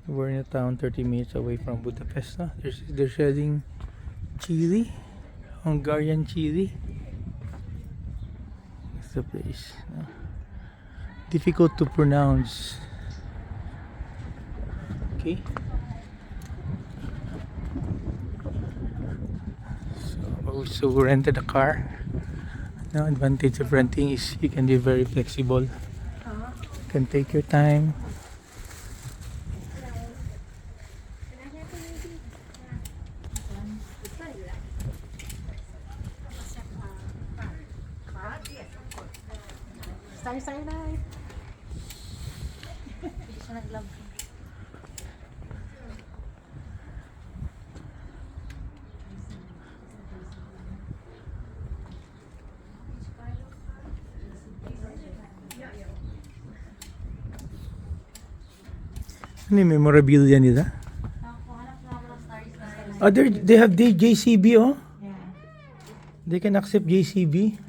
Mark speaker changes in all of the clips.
Speaker 1: We're in a town 30 minutes away from Budapest. No? They're selling chili, Hungarian chili. That's the place. No? Difficult to pronounce. Okay. So we rented a car. The advantage of renting is you can be very flexible. You can take your time.
Speaker 2: Stay.
Speaker 1: Ano yung memorabilia nila? Oh, they have the JCB, oh?
Speaker 2: Yeah.
Speaker 1: They can accept JCB?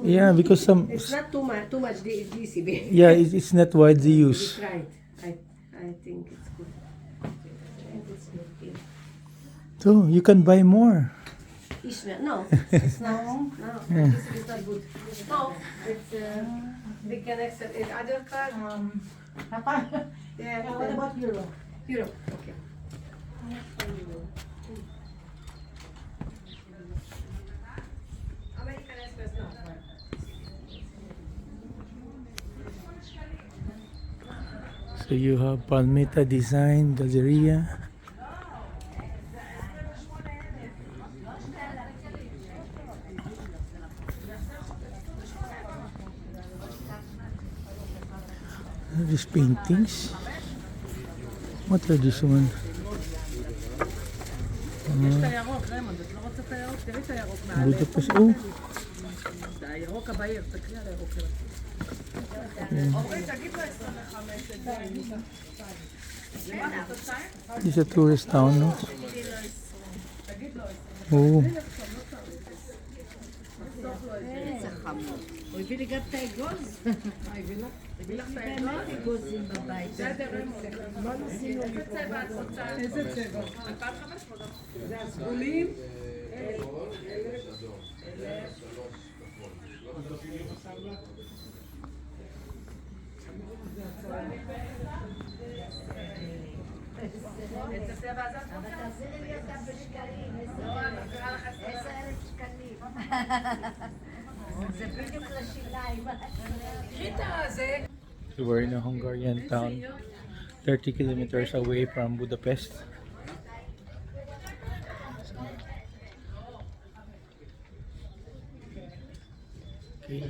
Speaker 1: Yeah, because some...
Speaker 3: It's not too much DCB.
Speaker 1: Yeah, it's not widely used.
Speaker 3: Right. I think it's good.
Speaker 1: So, you can buy more.
Speaker 3: No, it's not. No,
Speaker 1: Yeah.
Speaker 3: DCB is not good. No, it's they can accept it. Other card. Yeah.
Speaker 2: What about Euro?
Speaker 3: Euro? Okay. American Express, no.
Speaker 1: So you have Palmeta Design Galleria. These paintings. What are this one? Budapest. Oh. It's a tourist town, no? Oh. So we're in a Hungarian town, 30 kilometers away from Budapest. Okay.